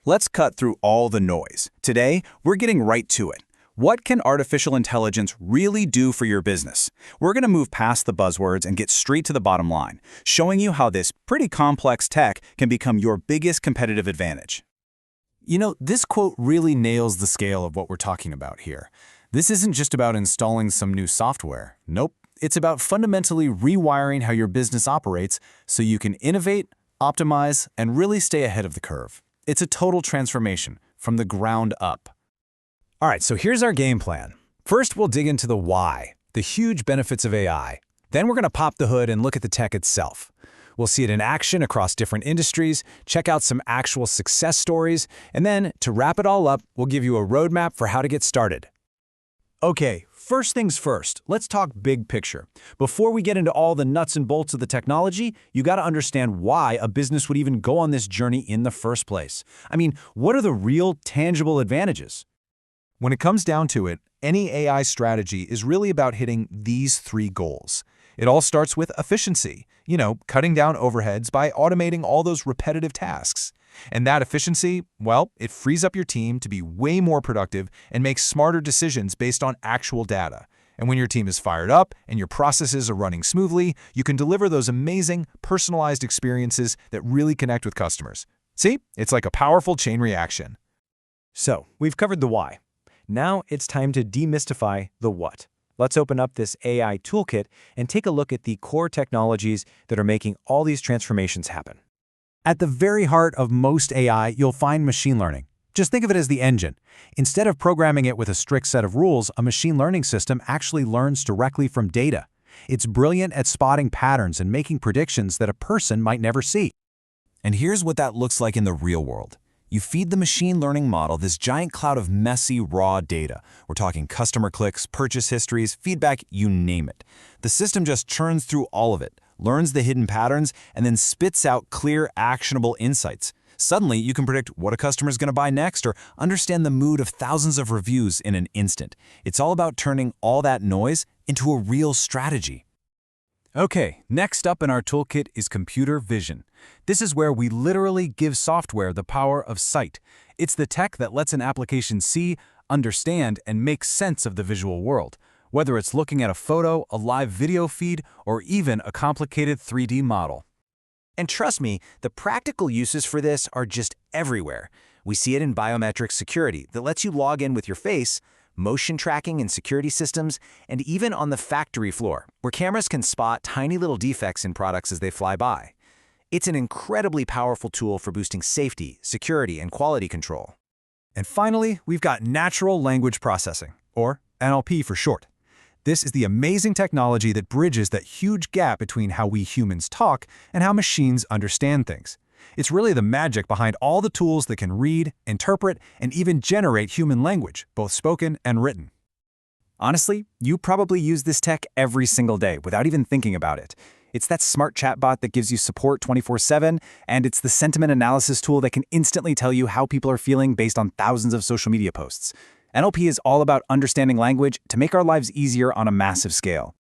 Let's cut through all the noise. Today, we're getting right to it. What can artificial intelligence really do for your business? We're going to move past the buzzwords and get straight to the bottom line, showing you how this pretty complex tech can become your biggest competitive advantage. You know, this quote really nails the scale of what we're talking about here. This isn't just about installing some new software. Nope. It's about fundamentally rewiring how your business operates so you can innovate, optimize, and really stay ahead of the curve. It's a total transformation from the ground up. All right, so here's our game plan. First, we'll dig into the why, the huge benefits of AI. Then we're going to pop the hood and look at the tech itself. We'll see it in action across different industries, check out some actual success stories, and then, to wrap it all up, we'll give you a roadmap for how to get started. Okay, first things first, let's talk big picture. Before we get into all the nuts and bolts of the technology, you got to understand why a business would even go on this journey in the first place. I mean, what are the real, tangible advantages? When it comes down to it, any AI strategy is really about hitting these three goals. It all starts with efficiency, cutting down overheads by automating all those repetitive tasks. And that efficiency, well, it frees up your team to be way more productive and make smarter decisions based on actual data. And when your team is fired up and your processes are running smoothly, you can deliver those amazing, personalized experiences that really connect with customers. See, it's like a powerful chain reaction. So, we've covered the why. Now it's time to demystify the what. Let's open up this AI toolkit and take a look at the core technologies that are making all these transformations happen. At the very heart of most AI, you'll find machine learning. Just think of it as the engine. Instead of programming it with a strict set of rules, a machine learning system actually learns directly from data. It's brilliant at spotting patterns and making predictions that a person might never see. And here's what that looks like in the real world. You feed the machine learning model this giant cloud of messy, raw data. We're talking customer clicks, purchase histories, feedback, you name it. The system just churns through all of it, learns the hidden patterns, and then spits out clear, actionable insights. Suddenly, you can predict what a customer is going to buy next or understand the mood of thousands of reviews in an instant. It's all about turning all that noise into a real strategy. Okay, next up in our toolkit is computer vision. This is where we literally give software the power of sight. It's the tech that lets an application see, understand, and make sense of the visual world, whether it's looking at a photo, a live video feed, or even a complicated 3D model. And trust me, the practical uses for this are just everywhere. We see it in biometric security that lets you log in with your face, motion tracking in security systems, and even on the factory floor, where cameras can spot tiny little defects in products as they fly by. It's an incredibly powerful tool for boosting safety, security, and quality control. And finally, we've got natural language processing, or NLP for short. This is the amazing technology that bridges that huge gap between how we humans talk and how machines understand things. It's really the magic behind all the tools that can read, interpret, and even generate human language, both spoken and written. Honestly, you probably use this tech every single day without even thinking about it. It's that smart chatbot that gives you support 24/7, and it's the sentiment analysis tool that can instantly tell you how people are feeling based on thousands of social media posts. NLP is all about understanding language to make our lives easier on a massive scale.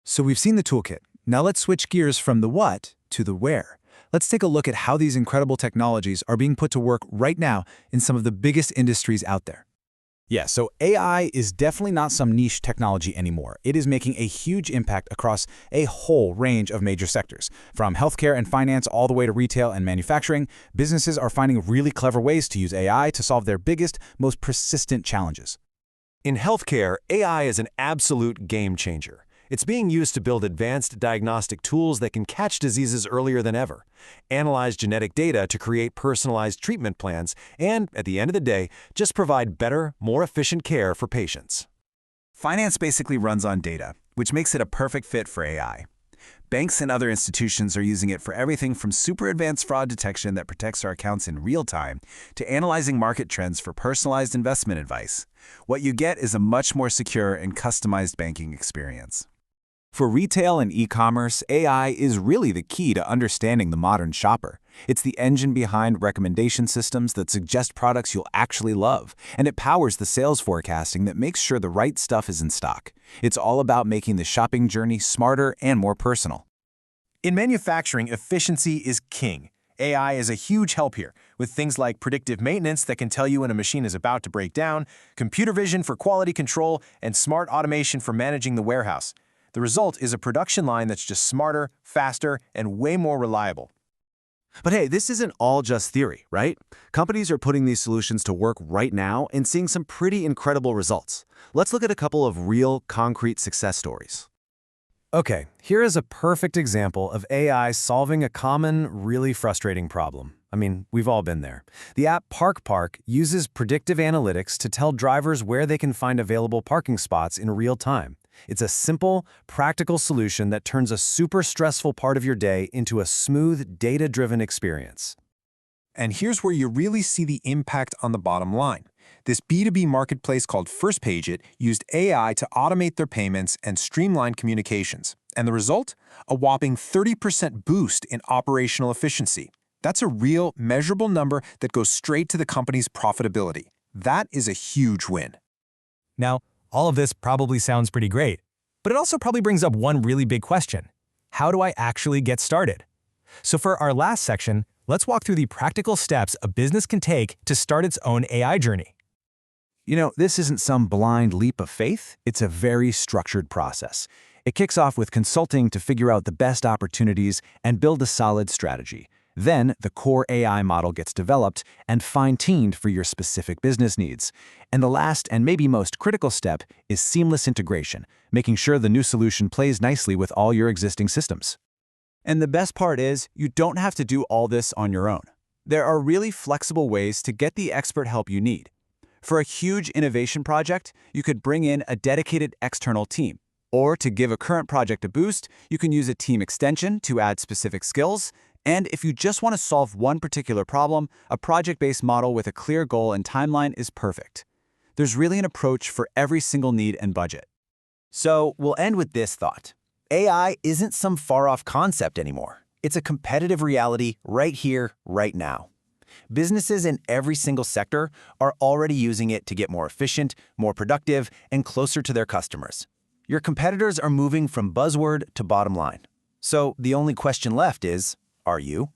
So we've seen the toolkit. Now let's switch gears from the what to the where. Let's take a look at how these incredible technologies are being put to work right now in some of the biggest industries out there. Yeah, so AI is definitely not some niche technology anymore. It is making a huge impact across a whole range of major sectors. From healthcare and finance all the way to retail and manufacturing, businesses are finding really clever ways to use AI to solve their biggest, most persistent challenges. In healthcare, AI is an absolute game changer. It's being used to build advanced diagnostic tools that can catch diseases earlier than ever, analyze genetic data to create personalized treatment plans, and, at the end of the day, just provide better, more efficient care for patients. Finance basically runs on data, which makes it a perfect fit for AI. Banks and other institutions are using it for everything from super advanced fraud detection that protects our accounts in real time to analyzing market trends for personalized investment advice. What you get is a much more secure and customized banking experience. For retail and e-commerce, AI is really the key to understanding the modern shopper. It's the engine behind recommendation systems that suggest products you'll actually love, and it powers the sales forecasting that makes sure the right stuff is in stock. It's all about making the shopping journey smarter and more personal. In manufacturing, efficiency is king. AI is a huge help here. with things like predictive maintenance that can tell you when a machine is about to break down, computer vision for quality control, and smart automation for managing the warehouse. The result is a production line that's just smarter, faster, and way more reliable. But hey, this isn't all just theory, right? Companies are putting these solutions to work right now and seeing some pretty incredible results. Let's look at a couple of real, concrete success stories. Okay, here is a perfect example of AI solving a common, really frustrating problem. I mean, we've all been there. The app Park uses predictive analytics to tell drivers where they can find available parking spots in real time. It's a simple, practical solution that turns a super stressful part of your day into a smooth, data-driven experience. And here's where you really see the impact on the bottom line. This B2B marketplace called FirstPageIt used AI to automate their payments and streamline communications. And the result? A whopping 30% boost in operational efficiency. That's a real, measurable number that goes straight to the company's profitability. That is a huge win. Now, all of this probably sounds pretty great, but it also probably brings up one really big question. How do I actually get started? So for our last section, let's walk through the practical steps a business can take to start its own AI journey. You know, this isn't some blind leap of faith. It's a very structured process. It kicks off with consulting to figure out the best opportunities and build a solid strategy. Then, the core AI model gets developed and fine-tuned for your specific business needs. And the last and maybe most critical step is seamless integration, making sure the new solution plays nicely with all your existing systems. And the best part is, you don't have to do all this on your own. There are really flexible ways to get the expert help you need. For a huge innovation project, you could bring in a dedicated external team. Or to give a current project a boost, you can use a team extension to add specific skills. And if you just want to solve one particular problem, a project-based model with a clear goal and timeline is perfect. There's really an approach for every single need and budget. So we'll end with this thought. AI isn't some far-off concept anymore. It's a competitive reality right here, right now. Businesses in every single sector are already using it to get more efficient, more productive, and closer to their customers. Your competitors are moving from buzzword to bottom line. So the only question left is, are you?